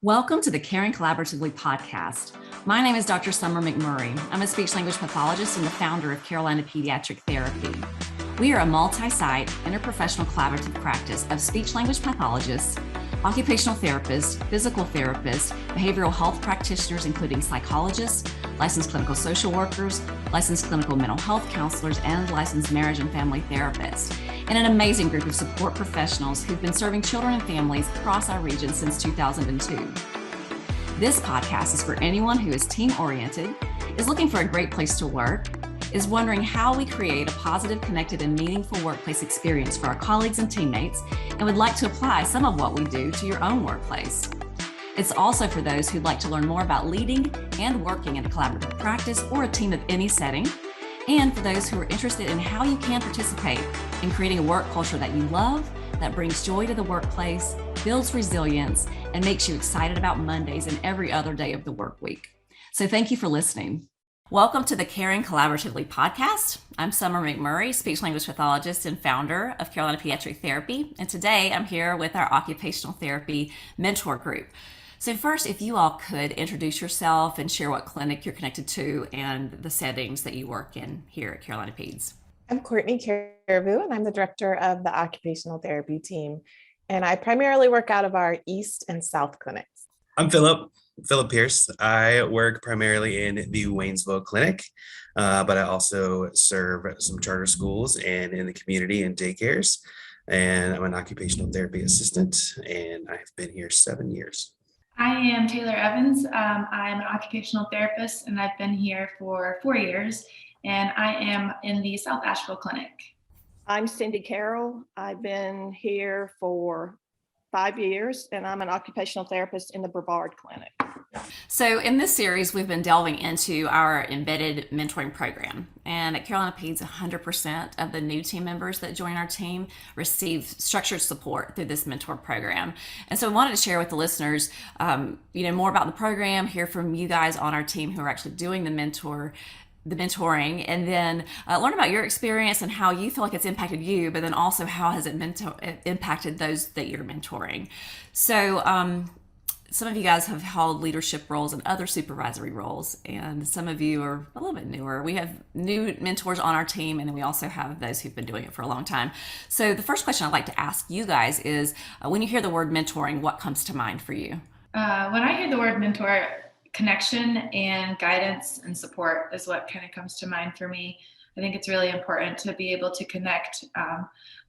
Welcome to the Caring Collaboratively podcast. My name is Dr. Summer McMurray. I'm a speech-language pathologist and the founder of Carolina Pediatric Therapy. We are a multi-site, interprofessional collaborative practice of speech-language pathologists, occupational therapists, physical therapists, behavioral health practitioners, including psychologists, licensed clinical social workers, licensed clinical mental health counselors, and licensed marriage and family therapists, and an amazing group of support professionals who've been serving children and families across our region since 2002. This podcast is for anyone who is team-oriented, is looking for a great place to work, is wondering how we create a positive, connected, and meaningful workplace experience for our colleagues and teammates, and would like to apply some of what we do to your own workplace. It's also for those who'd like to learn more about leading and working in a collaborative practice or a team of any setting, and for those who are interested in how you can participate in creating a work culture that you love, that brings joy to the workplace, builds resilience, and makes you excited about Mondays and every other day of the work week. So thank you for listening. Welcome to the Caring Collaboratively podcast. I'm Summer McMurray, speech-language pathologist and founder of Carolina Pediatric Therapy. And today I'm here with our Occupational Therapy Mentor Group. So first, if you all could introduce yourself and share what clinic you're connected to and the settings that you work in here at Carolina Peds. I'm Courtney Caribou, and I'm the director of the Occupational Therapy team. And I primarily work out of our East and South clinics. I'm Philip Pierce. I work primarily in the Waynesville clinic, but I also serve some charter schools and in the community and daycares. And I'm an occupational therapy assistant, and I've been here 7 years. I am Taylor Evans. I'm an occupational therapist, and I've been here for 4 years, and I am in the South Asheville clinic. I'm Cindy Carroll. I've been here for 5 years, and I'm an occupational therapist in the Brevard Clinic. So in this series, we've been delving into our embedded mentoring program. And at Carolina Peds, 100% of the new team members that join our team receive structured support through this mentor program. And so I wanted to share with the listeners, more about the program, hear from you guys on our team who are actually doing the mentoring, and then learn about your experience and how you feel like it's impacted you, but then also how has it impacted those that you're mentoring. So some of you guys have held leadership roles and other supervisory roles, and some of you are a little bit newer. We have new mentors on our team, and then we also have those who've been doing it for a long time. So the first question I'd like to ask you guys is, when you hear the word mentoring, what comes to mind for you? When I hear the word mentor, connection and guidance and support is what kind of comes to mind for me. I think it's really important to be able to connect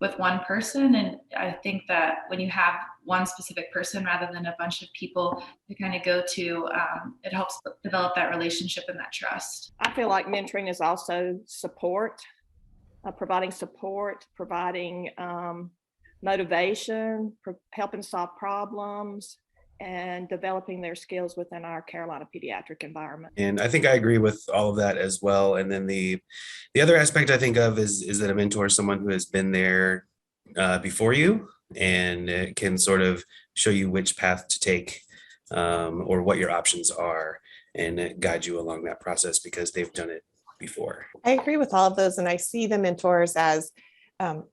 with one person. And I think that when you have one specific person rather than a bunch of people to kind of go to, it helps develop that relationship and that trust. I feel like mentoring is also support, providing motivation, helping solve problems, and developing their skills within our Carolina pediatric environment. And I think I agree with all of that as well. And then the other aspect I think of is that a mentor is someone who has been there before you and can sort of show you which path to take or what your options are and guide you along that process because they've done it before. I agree with all of those, and I see the mentors as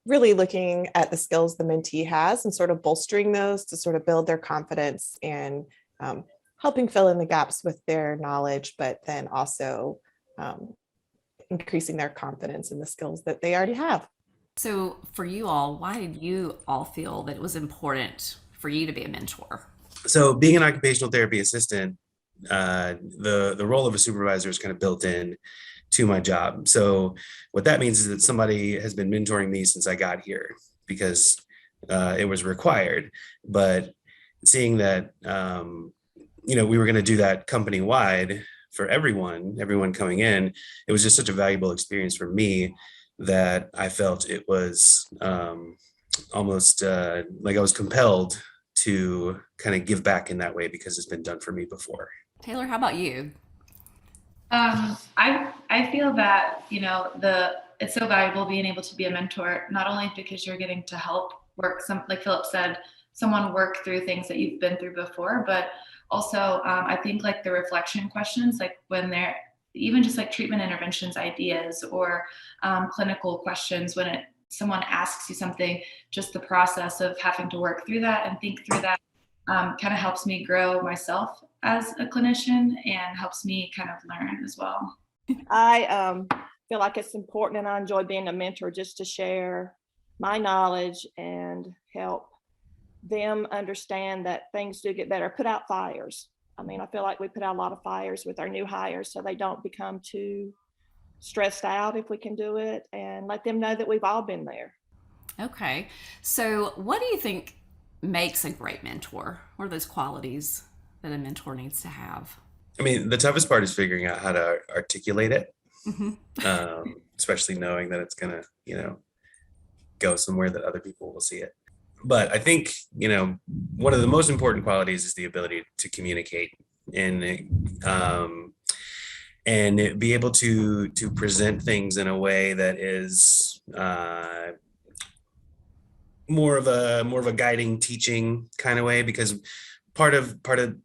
really looking at the skills the mentee has and sort of bolstering those to sort of build their confidence and helping fill in the gaps with their knowledge, but then also increasing their confidence in the skills that they already have. So for you all, why did you all feel that it was important for you to be a mentor? So being an occupational therapy assistant, the role of a supervisor is kind of built in to my job. So what that means is that somebody has been mentoring me since I got here because it was required. But seeing that, we were going to do that company wide for everyone coming in, it was just such a valuable experience for me that I felt it was almost like I was compelled to kind of give back in that way because it's been done for me before. Taylor, how about you? I feel that, it's so valuable being able to be a mentor, not only because you're getting to help like Philip said, someone work through things that you've been through before, but also I think like the reflection questions, like when they're even just like treatment interventions ideas or clinical questions, when someone asks you something, just the process of having to work through that and think through that kind of helps me grow myself as a clinician and helps me kind of learn as well. I feel like it's important, and I enjoy being a mentor just to share my knowledge and help them understand that things do get better. Put out fires. I mean, I feel like we put out a lot of fires with our new hires so they don't become too stressed out if we can do it, and let them know that we've all been there. Okay. So, what do you think makes a great mentor? What are those qualities that a mentor needs to have? I mean, the toughest part is figuring out how to articulate it, Mm-hmm. especially knowing that it's gonna, go somewhere that other people will see it. But I think, one of the most important qualities is the ability to communicate and be able to present things in a way that is more of a guiding, teaching kind of way, because part of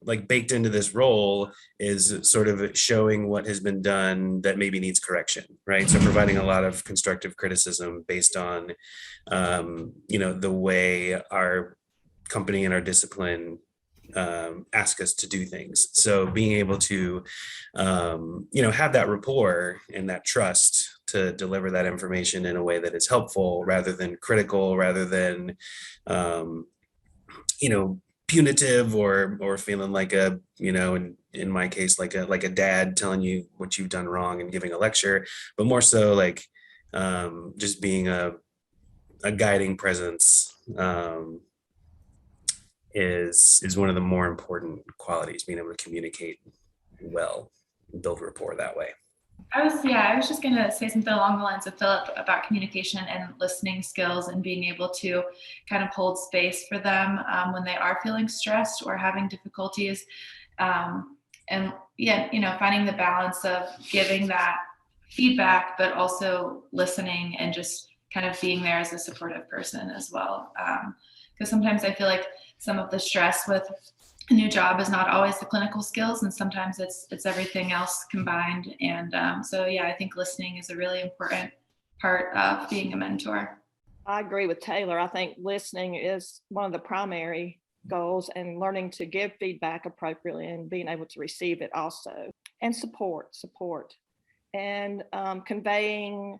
like baked into this role is sort of showing what has been done that maybe needs correction, right? So providing a lot of constructive criticism based on the way our company and our discipline ask us to do things. So being able to have that rapport and that trust to deliver that information in a way that is helpful rather than critical, rather than punitive or feeling like in my case like a dad telling you what you've done wrong and giving a lecture, but more so like just being a guiding presence is one of the more important qualities, being able to communicate well and build rapport that way. I was just going to say something along the lines of Philip about communication and listening skills and being able to kind of hold space for them when they are feeling stressed or having difficulties. And finding the balance of giving that feedback, but also listening and just kind of being there as a supportive person as well. Because sometimes I feel like some of the stress with a new job is not always the clinical skills, and sometimes it's everything else combined. And I think listening is a really important part of being a mentor. I agree with Taylor. I think listening is one of the primary goals, and learning to give feedback appropriately and being able to receive it also. And support, and conveying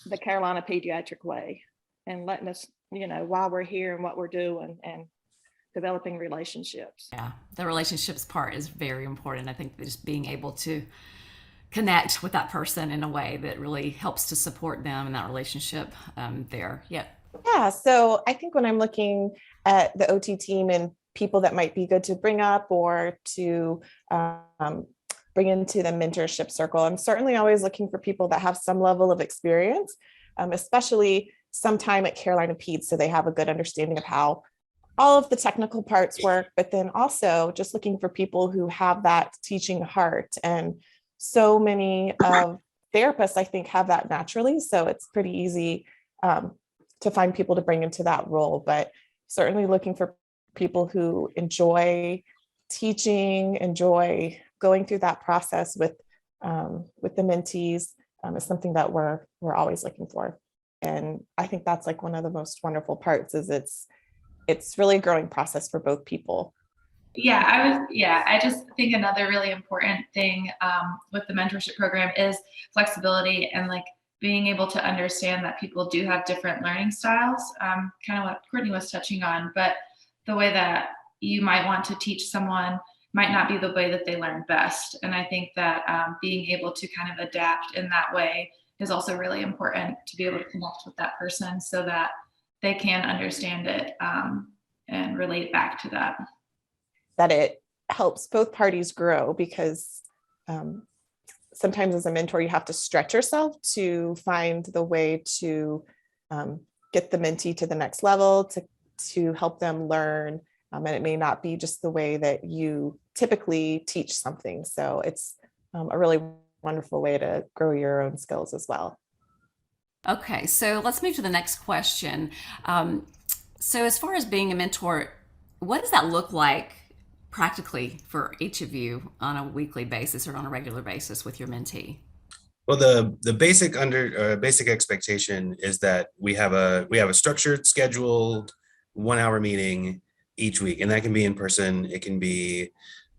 the Carolina pediatric way and letting us, why we're here and what we're doing, and developing relationships. Yeah, the relationships part is very important. I think just being able to connect with that person in a way that really helps to support them in that relationship there. Yeah. Yeah. So I think when I'm looking at the OT team and people that might be good to bring up or to bring into the mentorship circle, I'm certainly always looking for people that have some level of experience, especially some time at Carolina Peds, so they have a good understanding of how all of the technical parts work, but then also just looking for people who have that teaching heart. And so many of therapists, I think, have that naturally. So it's pretty easy to find people to bring into that role, but certainly looking for people who enjoy teaching, enjoy going through that process with the mentees is something that we're always looking for. And I think that's like one of the most wonderful parts is it's really a growing process for both people. I just think another really important thing with the mentorship program is flexibility and like being able to understand that people do have different learning styles, kind of what Courtney was touching on, but the way that you might want to teach someone might not be the way that they learn best. And I think that being able to kind of adapt in that way is also really important, to be able to connect with that person so that they can understand it and relate back to that. That it helps both parties grow, because sometimes as a mentor, you have to stretch yourself to find the way to get the mentee to the next level, to help them learn. And it may not be just the way that you typically teach something. So it's a really wonderful way to grow your own skills as well. Okay, so let's move to the next question. So as far as being a mentor, what does that look like practically for each of you on a weekly basis or on a regular basis with your mentee? Well, the basic expectation is that we have a structured, scheduled 1 hour meeting each week. And that can be in person, it can be,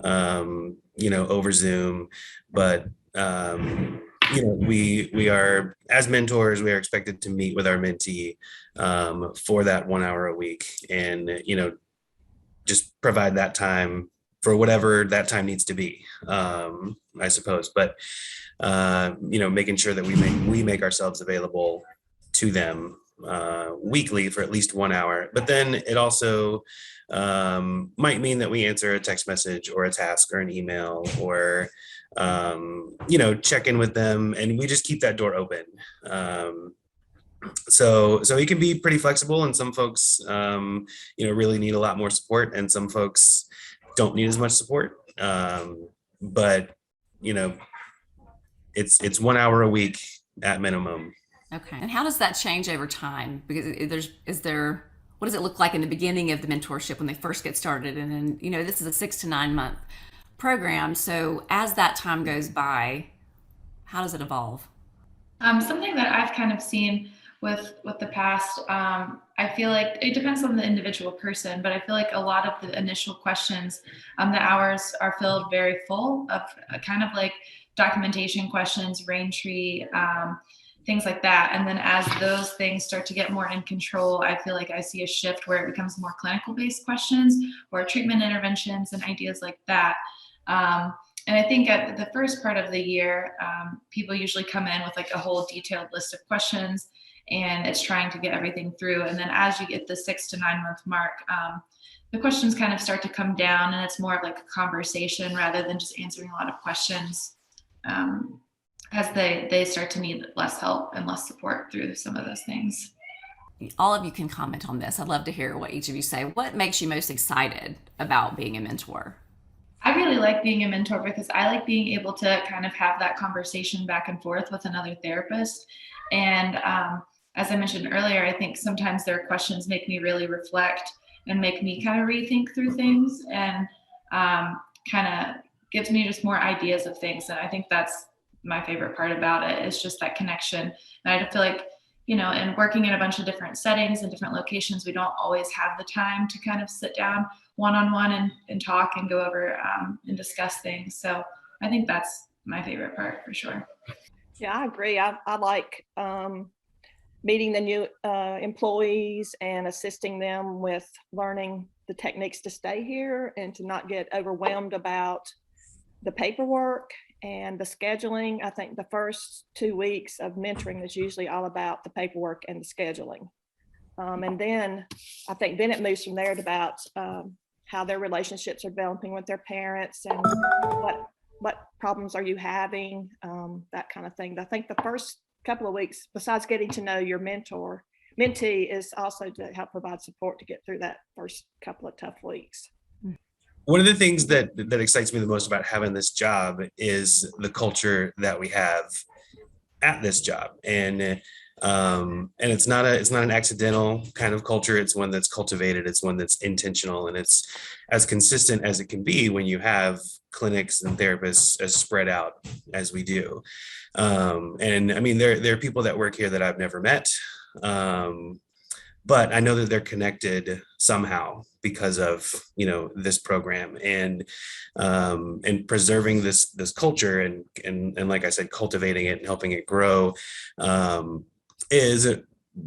over Zoom, but, we are, as mentors, we are expected to meet with our mentee for that 1 hour a week, and just provide that time for whatever that time needs to be, I suppose. But making sure that we make ourselves available to them weekly for at least 1 hour. But then it also might mean that we answer a text message or a task or an email, or check in with them, and we just keep that door open. So it can be pretty flexible, and some folks really need a lot more support, and some folks don't need as much support. But it's 1 hour a week at minimum. Okay. And how does that change over time? Because what does it look like in the beginning of the mentorship when they first get started? And then, this is a 6 to 9 month program. So as that time goes by, how does it evolve? Something that I've kind of seen with the past, I feel like it depends on the individual person, but I feel like a lot of the initial questions, the hours are filled very full of kind of like documentation questions, rain tree, things like that. And then as those things start to get more in control, I feel like I see a shift where it becomes more clinical based questions or treatment interventions and ideas like that. And I think at the first part of the year, people usually come in with like a whole detailed list of questions, and it's trying to get everything through. And then as you get the 6 to 9 month mark, the questions kind of start to come down, and it's more of like a conversation rather than just answering a lot of questions, as they start to need less help and less support through some of those things. All of you can comment on this. I'd love to hear what each of you say. What makes you most excited about being a mentor? I really like being a mentor because I like being able to kind of have that conversation back and forth with another therapist. And as I mentioned earlier, I think sometimes their questions make me really reflect and make me kind of rethink through things, and kind of gives me just more ideas of things. And I think that's my favorite part about it, is just that connection. And I feel like, and working in a bunch of different settings and different locations, we don't always have the time to kind of sit down one-on-one and talk and go over and discuss things. So I think that's my favorite part for sure. Yeah, I agree. I like meeting the new employees and assisting them with learning the techniques to stay here and to not get overwhelmed about the paperwork and the scheduling. I think the first 2 weeks of mentoring is usually all about the paperwork and the scheduling. And then I think then it moves from there to about how their relationships are developing with their parents, and what problems are you having, that kind of thing. I think the first couple of weeks, besides getting to know your mentee, is also to help provide support to get through that first couple of tough weeks. One of the things that excites me the most about having this job is the culture that we have at this job. And it's not an accidental kind of culture. It's one that's cultivated. It's one that's intentional, and it's as consistent as it can be when you have clinics and therapists as spread out as we do. And I mean, there are people that work here that I've never met, but I know that they're connected somehow because of this program, and preserving this culture and like I said, cultivating it and helping it grow is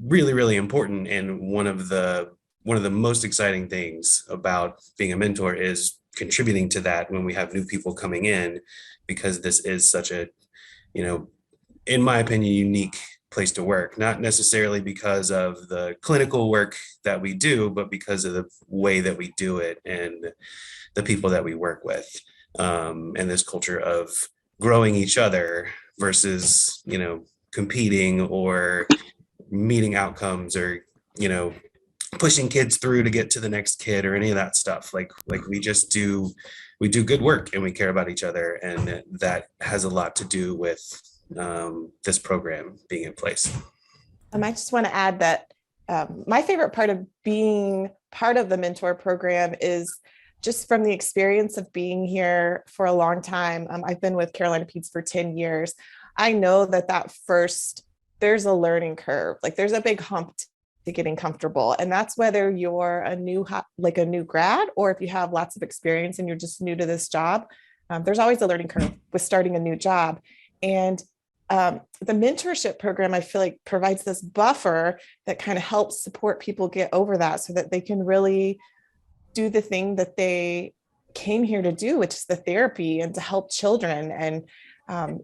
really, really important. And one of the most exciting things about being a mentor is contributing to that when we have new people coming in, because this is such a, in my opinion, unique place to work, not necessarily because of the clinical work that we do, but because of the way that we do it and the people that we work with, and this culture of growing each other versus, competing or meeting outcomes, or, pushing kids through to get to the next kid or any of that stuff. Like we do good work, and we care about each other. And that has a lot to do with this program being in place. I just want to add that my favorite part of being part of the mentor program is just from the experience of being here for a long time. I've been with Carolina Peds for 10 years. I know that first, there's a learning curve. Like there's a big hump to getting comfortable. And that's whether you're a new grad, or if you have lots of experience and you're just new to this job. There's always a learning curve with starting a new job. And the mentorship program, I feel like, provides this buffer that kind of helps support people get over that, so that they can really do the thing that they came here to do, which is the therapy and to help children. And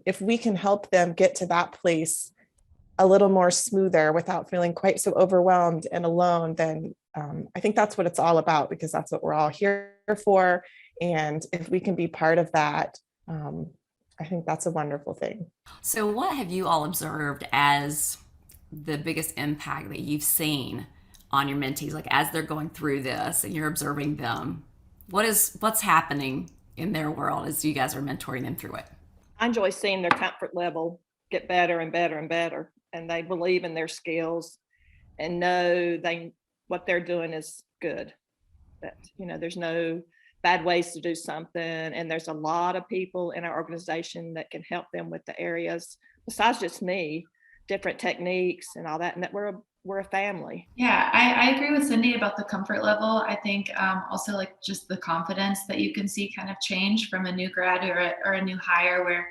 if we can help them get to that place a little more smoother without feeling quite so overwhelmed and alone, then I think that's what it's all about, because that's what we're all here for. And if we can be part of that, I think that's a wonderful thing. So, what have you all observed as the biggest impact that you've seen on your mentees, like as they're going through this and you're observing them? What's happening in their world as you guys are mentoring them through it? I enjoy seeing their comfort level get better and better and better, and they believe in their skills and know what they're doing is good. That, there's no bad ways to do something, and there's a lot of people in our organization that can help them with the areas besides just me, different techniques and all that, and that we're a family. Yeah, I agree with Cindy about the comfort level. I think also like just the confidence that you can see kind of change from a new grad or a new hire, where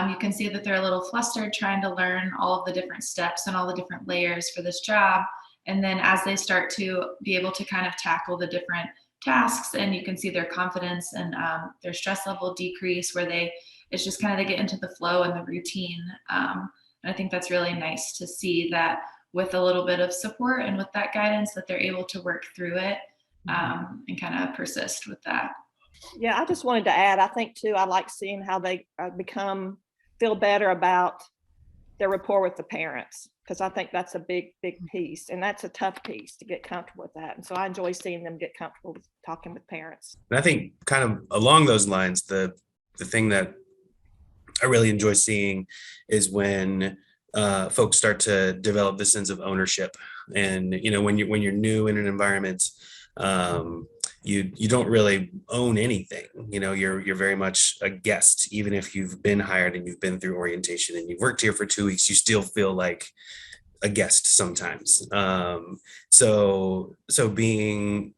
you can see that they're a little flustered trying to learn all of the different steps and all the different layers for this job. And then as they start to be able to kind of tackle the different tasks, and you can see their confidence and their stress level decrease, where it's just kind of they get into the flow and the routine. And I think that's really nice to see that with a little bit of support and with that guidance, that they're able to work through it and kind of persist with that. Yeah, I just wanted to add, I think too, I like seeing how they feel better about their rapport with the parents, because I think that's a big piece, and that's a tough piece to get comfortable with that. And so I enjoy seeing them get comfortable with talking with parents. And I think kind of along those lines, the thing that I really enjoy seeing is when folks start to develop this sense of ownership. And when you're new in an environment, you don't really own anything. You're very much a guest. Even if you've been hired and you've been through orientation and you've worked here for 2 weeks, you still feel like a guest sometimes. So being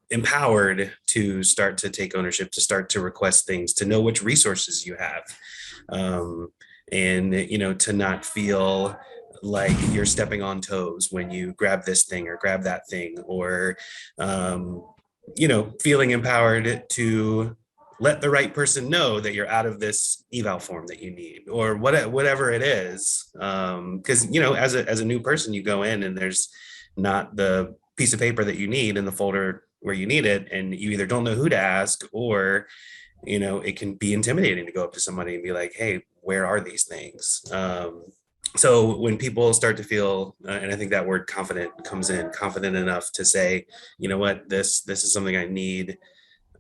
empowered to start to take ownership, to start to request things, to know which resources you have, and to not feel like you're stepping on toes when you grab this thing or grab that thing, or feeling empowered to let the right person know that you're out of this eval form that you need, or whatever it is. Because as a new person, you go in and there's not the piece of paper that you need in the folder where you need it, and you either don't know who to ask, or it can be intimidating to go up to somebody and be like, hey, where are these things? So when people start to feel, and I think that word confident comes in, confident enough to say, you know what, this is something I need,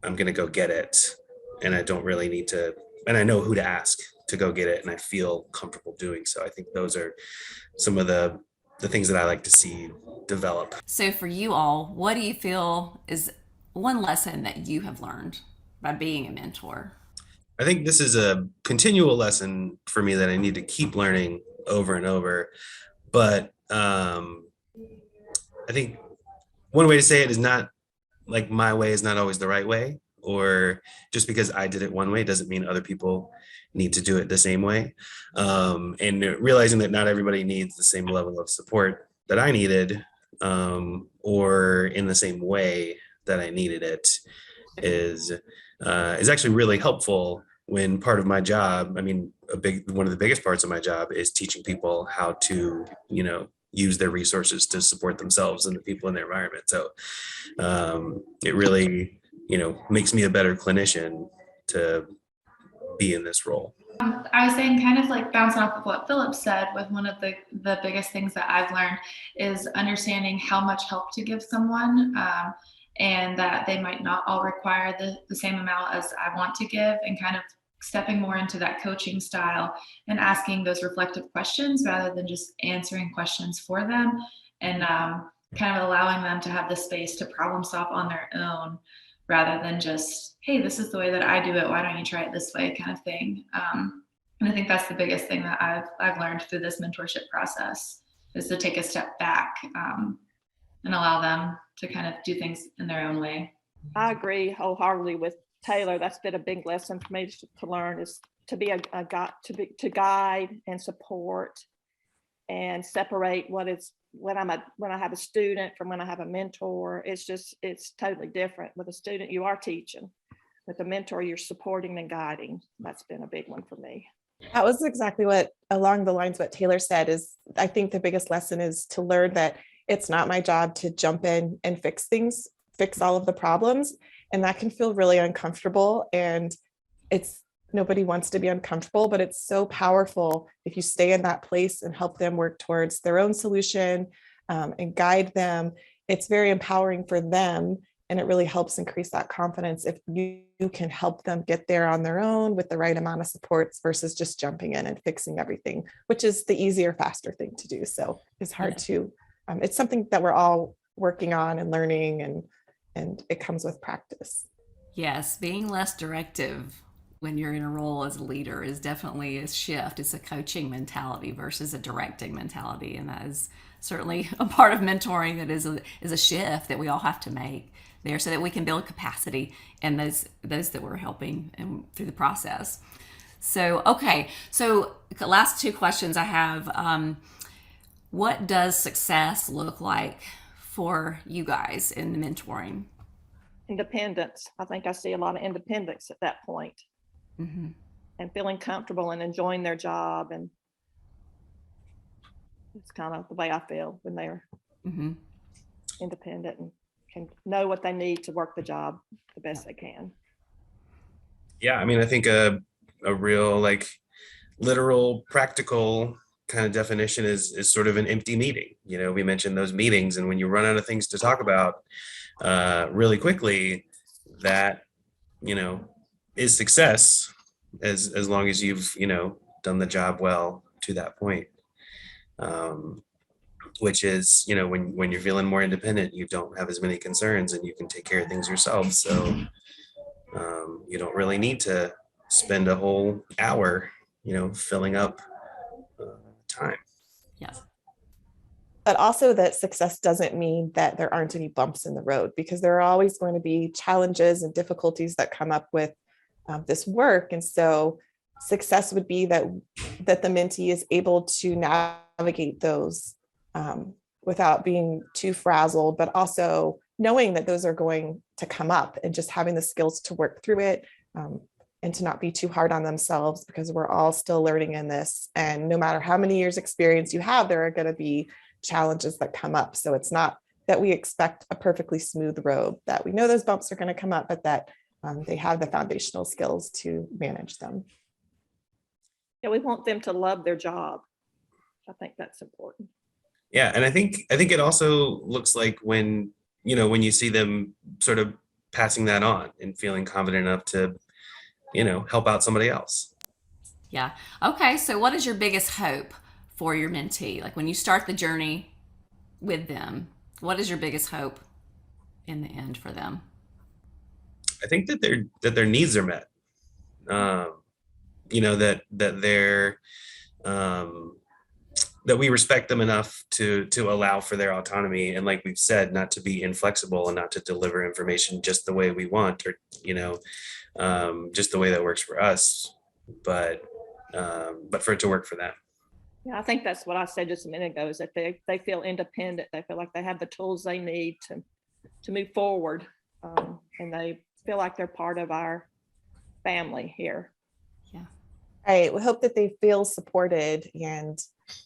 I'm going to go get it. And I don't really need to, and I know who to ask to go get it, and I feel comfortable doing so. I think those are some of the things that I like to see develop. So for you all, what do you feel is one lesson that you have learned by being a mentor? I think this is a continual lesson for me that I need to keep learning over and over. But I think one way to say it is not like my way is not always the right way, or just because I did it one way doesn't mean other people need to do it the same way. And realizing that not everybody needs the same level of support that I needed, or in the same way that I needed it, is actually really helpful. When part of my job, one of the biggest parts of my job is teaching people how to, use their resources to support themselves and the people in their environment. So it really, makes me a better clinician to be in this role. I was saying, kind of like bouncing off of what Philip said, with one of the biggest things that I've learned is understanding how much help to give someone. And that they might not all require the same amount as I want to give, and kind of stepping more into that coaching style and asking those reflective questions rather than just answering questions for them, and kind of allowing them to have the space to problem solve on their own, rather than just, hey, this is the way that I do it, why don't you try it this way, kind of thing. And I think that's the biggest thing that I've learned through this mentorship process. is to take a step back and allow them to kind of do things in their own way. I agree wholeheartedly with Taylor. That's been a big lesson for me to learn, is to be a guide, to guide and support, and separate when I have a student from when I have a mentor. It's totally different. With a student, you are teaching. With a mentor, you're supporting and guiding. That's been a big one for me. That was exactly what, along the lines what Taylor said, is I think the biggest lesson is to learn that it's not my job to jump in and fix things, fix all of the problems. And that can feel really uncomfortable. And nobody wants to be uncomfortable, but it's so powerful if you stay in that place and help them work towards their own solution, and guide them. It's very empowering for them. And it really helps increase that confidence if you can help them get there on their own with the right amount of supports versus just jumping in and fixing everything, which is the easier, faster thing to do. So it's hard to, it's something that we're all working on and learning, and it comes with practice. Yes, being less directive when you're in a role as a leader is definitely a shift. It's a coaching mentality versus a directing mentality. And that is certainly a part of mentoring that is a shift that we all have to make there so that we can build capacity in those that we're helping and through the process. So, okay. So last two questions I have. What does success look like for you guys in the mentoring? Independence. I think I see a lot of independence at that point. Mm-hmm. And feeling comfortable and enjoying their job. And it's kind of the way I feel when they're independent and can know what they need to work the job the best they can. Yeah, I mean, I think a real, like, literal, practical kind of definition is sort of an empty meeting. You know, we mentioned those meetings, and when you run out of things to talk about really quickly, that, you know, is success as long as you've, you know, done the job well to that point. Which is, you know, when you're feeling more independent, you don't have as many concerns and you can take care of things yourself. So you don't really need to spend a whole hour, you know, filling up time. Yes. But also that success doesn't mean that there aren't any bumps in the road, because there are always going to be challenges and difficulties that come up with this work. And so success would be that the mentee is able to navigate those without being too frazzled, but also knowing that those are going to come up and just having the skills to work through it, and to not be too hard on themselves, because we're all still learning in this. And no matter how many years experience you have, there are going to be challenges that come up. So it's not that we expect a perfectly smooth road, that we know those bumps are going to come up, but that they have the foundational skills to manage them. Yeah, we want them to love their job. I think that's important. Yeah, and I think it also looks like when you see them sort of passing that on and feeling confident enough to, you know, help out somebody else. Yeah. Okay. So what is your biggest hope for your mentee? Like when you start the journey with them, what is your biggest hope in the end for them? I think that their needs are met. You know, that they're that we respect them enough to allow for their autonomy, and like we've said, not to be inflexible and not to deliver information just the way we want, or, you know, just the way that works for us, but for it to work for them. Yeah, I think that's what I said just a minute ago, is that they feel independent. They feel like they have the tools they need to move forward, and they feel like they're part of our family here. Yeah. Right. We hope that they feel supported, and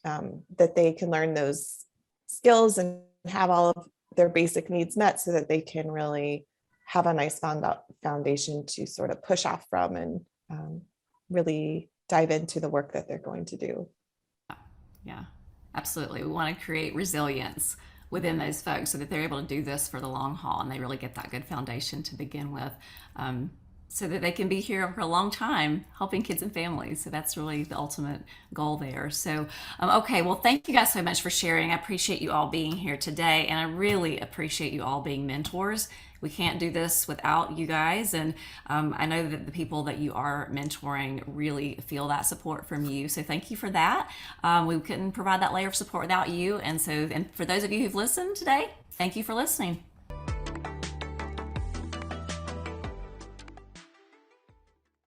that they can learn those skills and have all of their basic needs met, so that they can really have a nice foundation to sort of push off from, and really dive into the work that they're going to do. Yeah, absolutely. We want to create resilience within those folks so that they're able to do this for the long haul and they really get that good foundation to begin with. so that they can be here for a long time helping kids and families. So that's really the ultimate goal there. So, okay, well, thank you guys so much for sharing. I appreciate you all being here today, and I really appreciate you all being mentors. We can't do this without you guys, and I know that the people that you are mentoring really feel that support from you. So thank you for that. We couldn't provide that layer of support without you. And so, and for those of you who've listened today, thank you for listening.